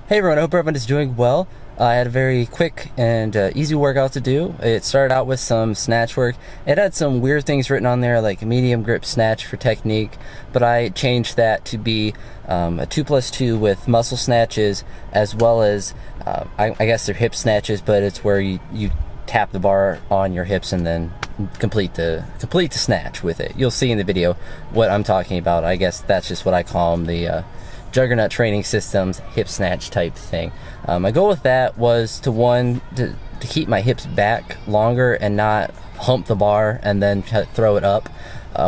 Hey everyone, I hope everyone is doing well. I had a very quick and easy workout to do. It started out with some snatch work. It had some weird things written on there like medium grip snatch for technique, but I changed that to be a 2+2 with muscle snatches, as well as I guess they're hip snatches, but it's where you tap the bar on your hips and then complete the snatch with it. You'll see in the video what I'm talking about. I guess that's just what I call them, the Juggernaut Training Systems hip snatch type thing. My goal with that was to keep my hips back longer and not hump the bar and then throw it up,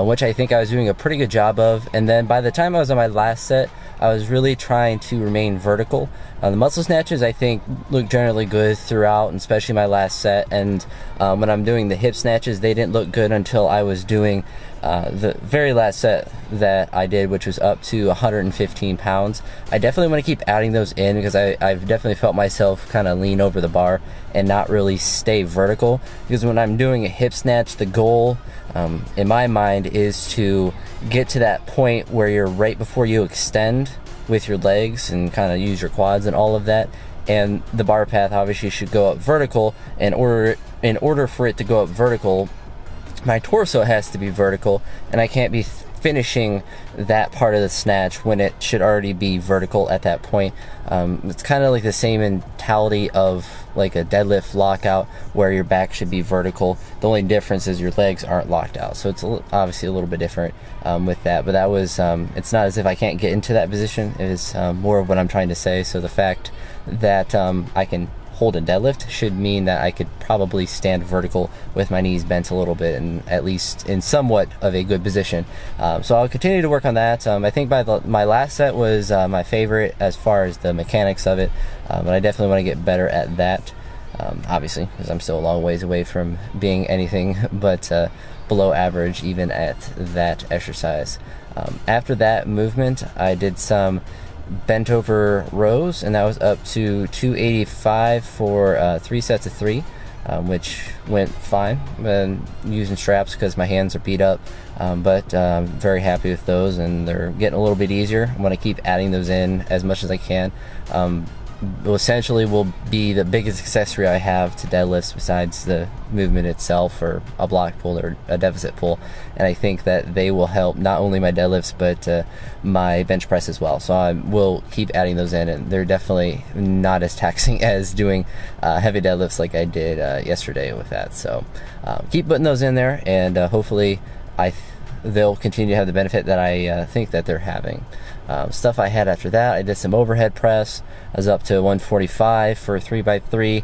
which I think I was doing a pretty good job of. And then by the time I was on my last set, I was really trying to remain vertical. The muscle snatches I think look generally good throughout, and especially my last set. And when I'm doing the hip snatches, they didn't look good until I was doing the very last set that I did, which was up to 115 pounds. I definitely want to keep adding those in because I've definitely felt myself kind of lean over the bar and not really stay vertical. Because when I'm doing a hip snatch, the goal in my mind is to get to that point where you're right before you extend with your legs and kind of use your quads and all of that. And the bar path obviously should go up vertical. In order for it to go up vertical, my torso has to be vertical, and I can't be finishing that part of the snatch when it should already be vertical at that point. It's kind of like the same mentality of like a deadlift lockout where your back should be vertical. The only difference is your legs aren't locked out, so it's obviously a little bit different with that. But that was it's not as if I can't get into that position. It is more of what I'm trying to say. So the fact that I can hold a deadlift should mean that I could probably stand vertical with my knees bent a little bit, and at least in somewhat of a good position. So I'll continue to work on that. I think my last set was my favorite as far as the mechanics of it, but I definitely want to get better at that, obviously, because I'm still a long ways away from being anything but below average even at that exercise. After that movement, I did some bent over rows, and that was up to 285 for 3 sets of 3, which went fine. And using straps because my hands are beat up, but very happy with those, and they're getting a little bit easier. I want to keep adding those in as much as I can. Essentially will be the biggest accessory I have to deadlifts besides the movement itself, or a block pull or a deficit pull, and I think that they will help not only my deadlifts but my bench press as well. So I will keep adding those in, and they're definitely not as taxing as doing heavy deadlifts like I did yesterday with that. So keep putting those in there, and hopefully they'll continue to have the benefit that I think that they're having. Stuff I had after that, I did some overhead press. I was up to 145 for 3x3.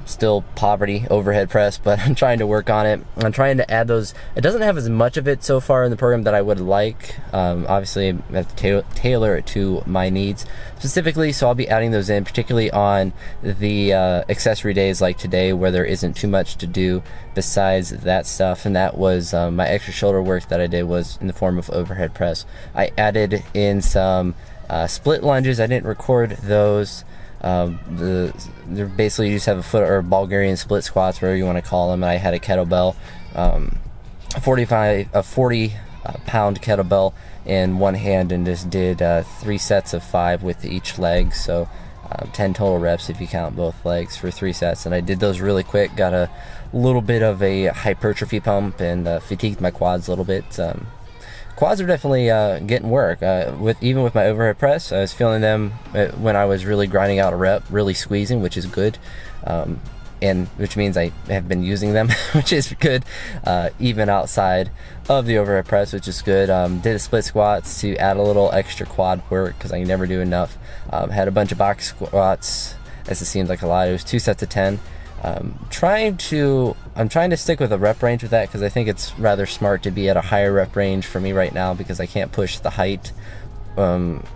Still poverty overhead press, but I'm trying to work on it. I'm trying to add those. It doesn't have as much of it so far in the program that I would like. Obviously, I have to tailor it to my needs specifically, so I'll be adding those in, particularly on the accessory days like today where there isn't too much to do besides that stuff. And that was my extra shoulder work that I did was in the form of overhead press. I added in some split lunges. I didn't record those. They're basically you just have a foot or Bulgarian split squats, whatever you want to call them. And I had a kettlebell, a 40 pound kettlebell in one hand, and just did 3 sets of 5 with each leg. So 10 total reps if you count both legs for 3 sets. And I did those really quick, got a little bit of a hypertrophy pump, and fatigued my quads a little bit. Quads are definitely getting work. Even with my overhead press, I was feeling them when I was really grinding out a rep, really squeezing, which is good, and which means I have been using them, which is good, even outside of the overhead press, which is good. Did a split squats to add a little extra quad work because I can never do enough. Had a bunch of box squats, as it seems like a lot. It was 2 sets of 10. I'm trying to stick with a rep range with that because I think it's rather smart to be at a higher rep range for me right now, because I can't push the height, and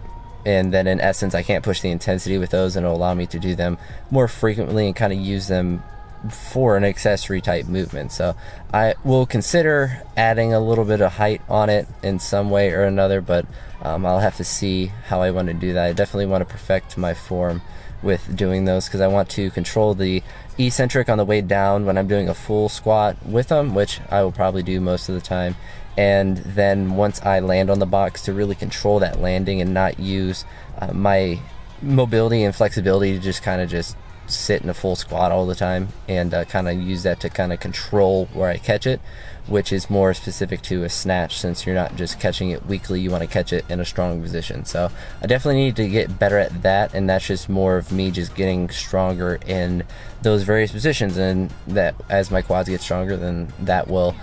then in essence I can't push the intensity with those, and it'll allow me to do them more frequently and kind of use them for an accessory type movement. So I will consider adding a little bit of height on it in some way or another, but I'll have to see how I want to do that. I definitely want to perfect my form with doing those because I want to control the eccentric on the way down when I'm doing a full squat with them, which I will probably do most of the time, and then once I land on the box to really control that landing and not use my mobility and flexibility to just kind of just sit in a full squat all the time, and kind of use that to kind of control where I catch it, which is more specific to a snatch, since you're not just catching it weakly, you want to catch it in a strong position. So I definitely need to get better at that, and that's just more of me just getting stronger in those various positions, and that as my quads get stronger, then that will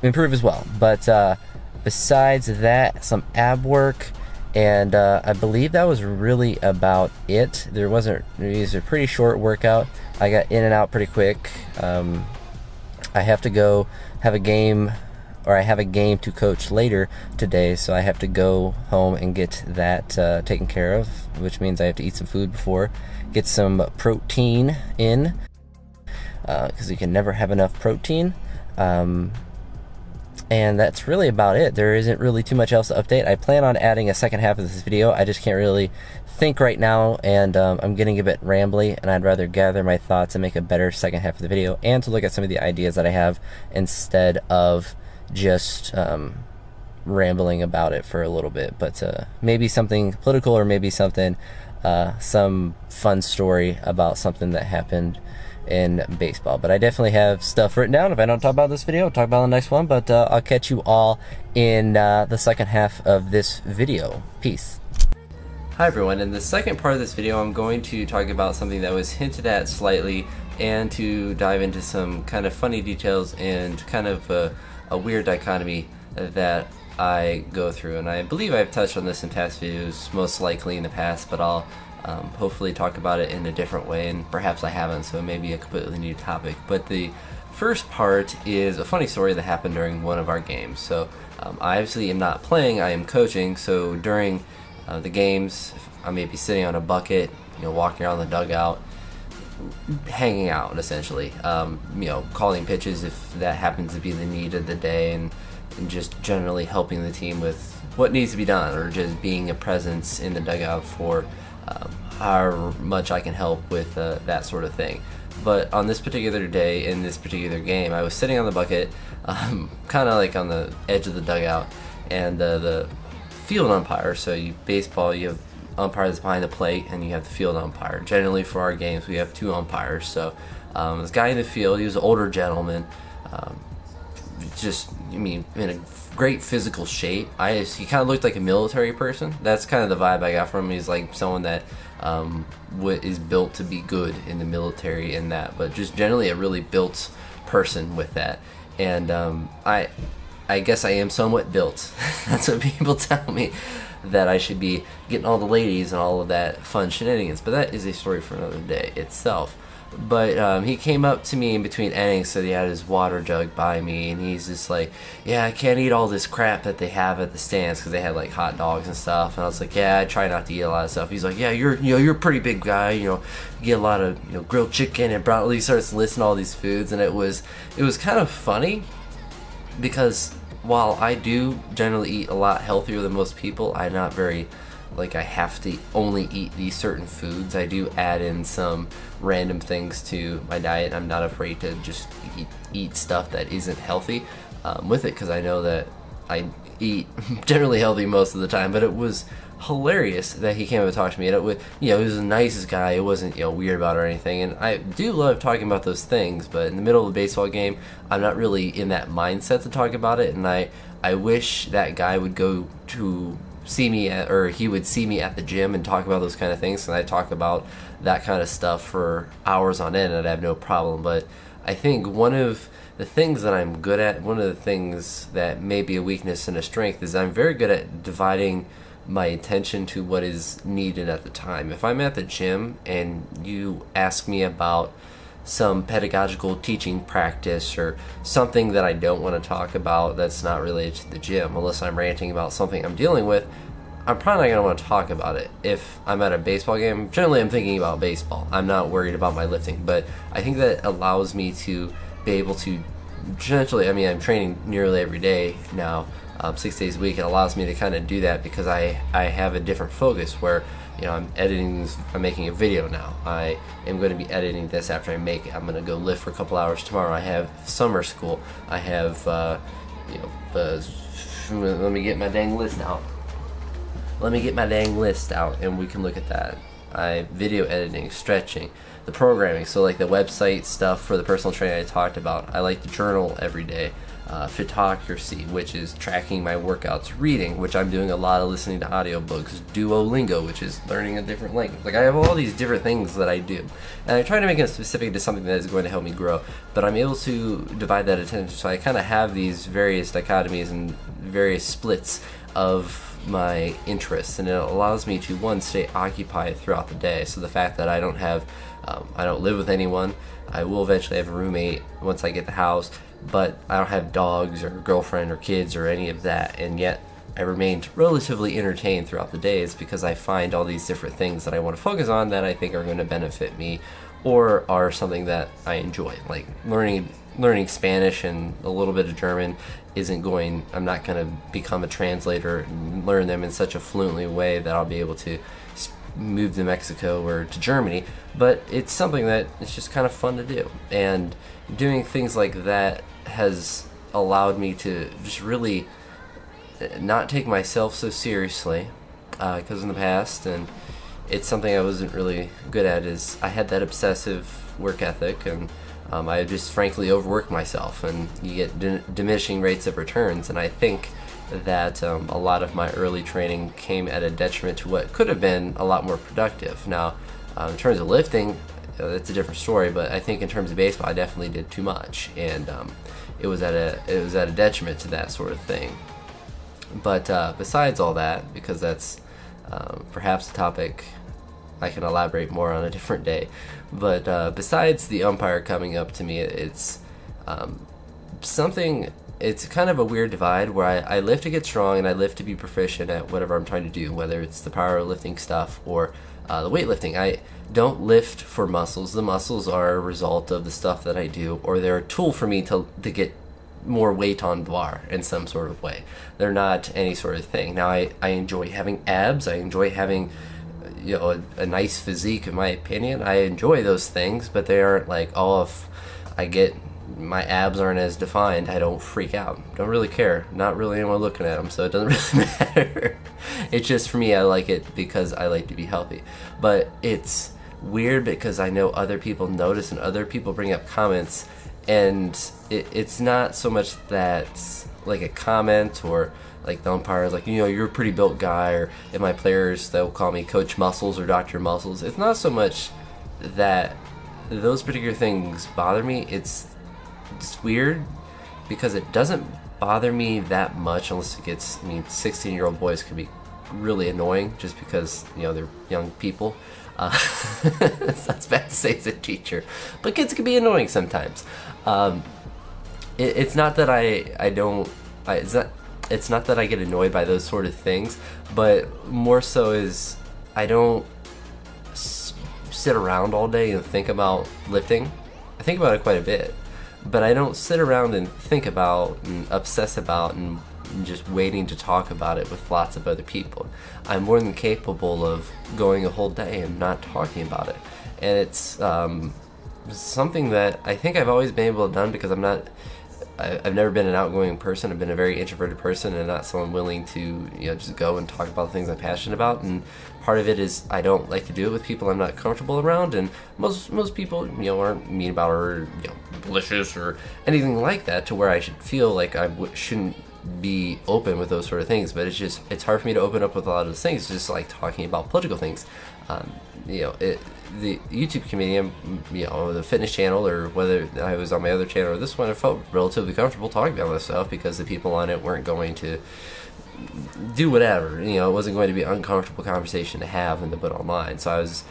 improve as well. But besides that, some ab work, and I believe that was really about it. It was a pretty short workout. I got in and out pretty quick. I have to go have a game, or I have a game to coach later today, so I have to go home and get that taken care of, which means I have to eat some food before, get some protein in, because you can never have enough protein. And that's really about it. There isn't really too much else to update. I plan on adding a second half of this video. I just can't really think right now, and I'm getting a bit rambly, and I'd rather gather my thoughts and make a better second half of the video, and to look at some of the ideas that I have instead of just rambling about it for a little bit. But maybe something political, or maybe something, some fun story about something that happened in baseball. But I definitely have stuff written down. If I don't talk about this video, I'll talk about the next one. But I'll catch you all in the second half of this video. Peace. Hi everyone. In the second part of this video, I'm going to talk about something that was hinted at slightly, and to dive into some kind of funny details and kind of a weird dichotomy that I go through. And I believe I've touched on this in past videos, most likely in the past, but I'll hopefully talk about it in a different way, and perhaps I haven't, so it may be a completely new topic. But the first part is a funny story that happened during one of our games. So I obviously am not playing, I am coaching, so during the games I may be sitting on a bucket, walking around the dugout, hanging out essentially, calling pitches if that happens to be the need of the day, and just generally helping the team with what needs to be done, or just being a presence in the dugout for however much I can help with that sort of thing. But on this particular day, in this particular game, I was sitting on the bucket, kind of like on the edge of the dugout, and the field umpire, so baseball, you have umpire that's behind the plate, and you have the field umpire. Generally for our games, we have two umpires. So this guy in the field, he was an older gentleman, in a great physical shape. He kind of looked like a military person. That's kind of the vibe I got from him. He's like someone that is built to be good in the military, and that, but just generally a really built person with that. And I guess I am somewhat built. That's what people tell me, that I should be getting all the ladies and all of that fun shenanigans. But that is a story for another day itself. But he came up to me in between innings, so he had his water jug by me, and he's just like, yeah, I can't eat all this crap that they have at the stands, because they had like hot dogs and stuff. And I was like, yeah, I try not to eat a lot of stuff. He's like, yeah, you're a pretty big guy, you get a lot of grilled chicken and broccoli. He starts listing all these foods, and it was kind of funny, because while I do generally eat a lot healthier than most people, I'm not very, like, I have to only eat these certain foods. I do add in some random things to my diet. I'm not afraid to just eat stuff that isn't healthy with it, because I know that I eat generally healthy most of the time. But it was hilarious that he came up and talked to me, and it was, he was the nicest guy. It wasn't weird about it or anything, and I do love talking about those things. But in the middle of a baseball game, I'm not really in that mindset to talk about it, and I wish that guy would go to see me or he would see me at the gym and talk about those kind of things, and I talk about that kind of stuff for hours on end, and I'd have no problem. But I think one of the things that I'm good at, one of the things that may be a weakness and a strength, is I'm very good at dividing my attention to what is needed at the time. If I'm at the gym and you ask me about some pedagogical teaching practice or something that I don't want to talk about that's not related to the gym, unless I'm ranting about something I'm dealing with, I'm probably not going to want to talk about it. If I'm at a baseball game, generally I'm thinking about baseball. I'm not worried about my lifting, but I think that allows me to be able to generally, I'm training nearly every day now, 6 days a week. It allows me to kind of do that, because I have a different focus where I'm making a video now. I am going to be editing this after I make it. I'm going to go lift for a couple hours tomorrow. I have summer school. I have, let me get my dang list out. let me get my dang list out and we can look at that. Video editing, stretching, the programming, so like the website stuff for the personal training I talked about. I like to journal every day. Photocracy, which is tracking my workouts. Reading, which I'm doing a lot of listening to audiobooks. Duolingo, which is learning a different language. Like, I have all these different things that I do, and I try to make it specific to something that is going to help me grow, but I'm able to divide that attention, so I kind of have these various dichotomies and various splits of my interests, and it allows me to, one, stay occupied throughout the day. So the fact that I don't live with anyone, I will eventually have a roommate once I get the house, but I don't have dogs or girlfriend or kids or any of that, and yet I remained relatively entertained throughout the days because I find all these different things that I want to focus on that I think are going to benefit me or are something that I enjoy. Like learning Spanish and a little bit of German I'm not going to become a translator and learn them in such a fluently way that I'll be able to move to Mexico or to Germany, but it's something that it's just kind of fun to do, and doing things like that has allowed me to just really not take myself so seriously, because in the past, and it's something I wasn't really good at, is I had that obsessive work ethic, and I just frankly overworked myself, and you get diminishing rates of returns, and I think that a lot of my early training came at a detriment to what could have been a lot more productive. Now, in terms of lifting, it's a different story, but I think in terms of baseball, I definitely did too much, and it was at a detriment to that sort of thing. But besides all that, because that's perhaps a topic I can elaborate more on a different day, but besides the umpire coming up to me, it's something. It's kind of a weird divide where I live to get strong and I live to be proficient at whatever I'm trying to do, whether it's the powerlifting stuff or the weightlifting. I don't lift for muscles. The muscles are a result of the stuff that I do, or they're a tool for me to get more weight on the bar in some sort of way. They're not any sort of thing. Now, I enjoy having abs. I enjoy having a nice physique, in my opinion. I enjoy those things, but they aren't like, oh, if I get my abs aren't as defined, I don't freak out. Don't really care. Not really anyone looking at them, so it doesn't really matter. It's just, for me, I like it because I like to be healthy. But it's weird because I know other people notice and other people bring up comments, and it's not so much that like a comment or like the umpire is like, you're a pretty built guy, or if my players, they'll call me Coach Muscles or Dr. Muscles. It's not so much that those particular things bother me. It's weird because it doesn't bother me that much unless it gets, 16-year-old boys can be really annoying just because, they're young people. That's bad to say as a teacher, but kids can be annoying sometimes. It's not that it's not that I get annoyed by those sort of things, but more so is I don't sit around all day and think about lifting. I think about it quite a bit, but I don't sit around and think about and obsess about and just waiting to talk about it with lots of other people. I'm more than capable of going a whole day and not talking about it, and it's something that I think I've always been able to done because I've never been an outgoing person. I've been a very introverted person and not someone willing to just go and talk about things I'm passionate about, and part of it is I don't like to do it with people I'm not comfortable around, and most people aren't mean about it or malicious or anything like that to where I should feel like I shouldn't be open with those sort of things. But it's hard for me to open up with a lot of those things, just like talking about political things. The YouTube community, the fitness channel, or whether I was on my other channel or this one, I felt relatively comfortable talking about this stuff because the people on it weren't going to do whatever. It wasn't going to be an uncomfortable conversation to have and to put online. So I was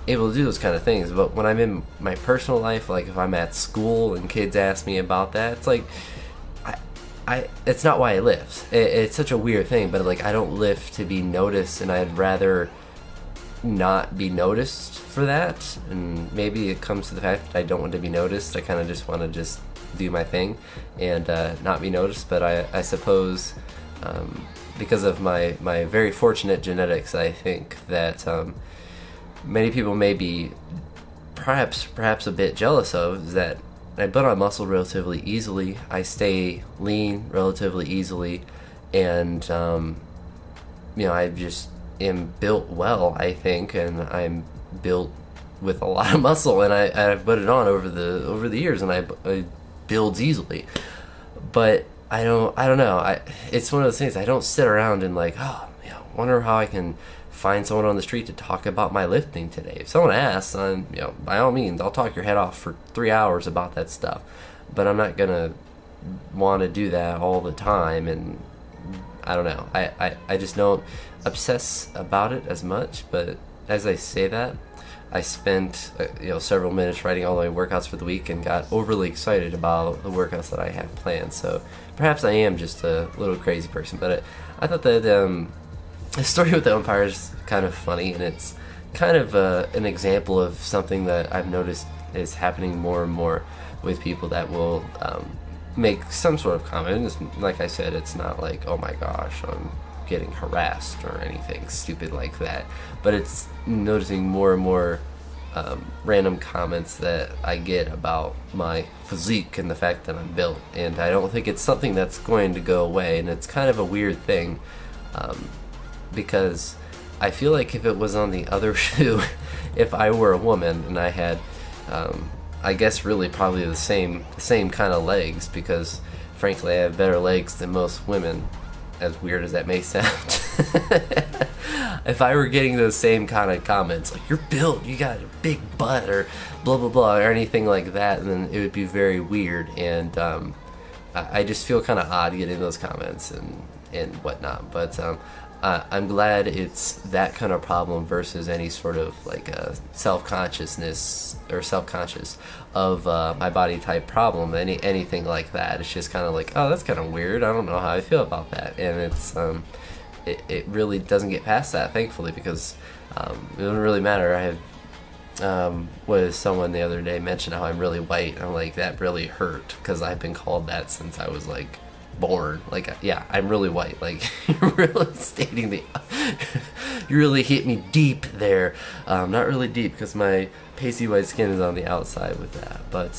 able to do those kind of things. But when I'm in my personal life, like if I'm at school and kids ask me about that, it's like it's not why I lift. It's such a weird thing, but like I don't lift to be noticed, and I'd rather not be noticed for that. And maybe it comes to the fact that I don't want to be noticed. I kind of just want to just do my thing and not be noticed. But I suppose because of my very fortunate genetics, I think that many people may be perhaps a bit jealous of, is that I put on muscle relatively easily. I stay lean relatively easily, and you know, I just am built well, I think, and I'm built with a lot of muscle, and I've put it on over the years, and I builds easily. But I don't know. It's one of those things. I don't sit around and like, oh, you know, wonder how I can find someone on the street to talk about my lifting today. If someone asks, you know, by all means, I'll talk your head off for 3 hours about that stuff. But I'm not gonna want to do that all the time, and I don't know. I just don't obsess about it as much. But as I say that, I spent you know, several minutes writing all my workouts for the week and got overly excited about the workouts that I have planned. So perhaps I am just a little crazy person. But I thought that the story with the Umpire is kind of funny, and it's kind of an example of something that I've noticed is happening more and more with people that will make some sort of comment. It's, like I said, it's not like, oh my gosh, I'm getting harassed or anything stupid like that, but it's noticing more and more random comments that I get about my physique and the fact that I'm built, and I don't think it's something that's going to go away. And it's kind of a weird thing, because I feel like if it was on the other shoe, if I were a woman and I had I guess really probably the same kind of legs, because frankly I have better legs than most women, as weird as that may sound. If I were getting those same kind of comments, like, you're built, you got a big butt, or blah blah blah, or anything like that, then it would be very weird. And I just feel kind of odd getting those comments and whatnot. But I'm glad it's that kind of problem versus any sort of like self-consciousness or self-conscious of my body type problem, anything like that. It's just kind of like, oh, that's kind of weird, I don't know how I feel about that. And it's it really doesn't get past that, thankfully, because it doesn't really matter. I have was someone the other day mentioned how I'm really white. I'm like, that really hurt, because I've been called that since I was like born. Like, yeah, I'm really white. Like, you're really stating the you really hit me deep there. Not really deep, because my pasty white skin is on the outside with that. But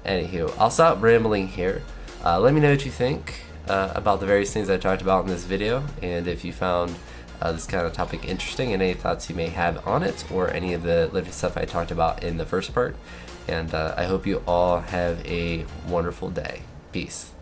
anywho, I'll stop rambling here. Let me know what you think about the various things I talked about in this video, and if you found this kind of topic interesting, and any thoughts you may have on it, or any of the lifting stuff I talked about in the first part. And I hope you all have a wonderful day. Peace.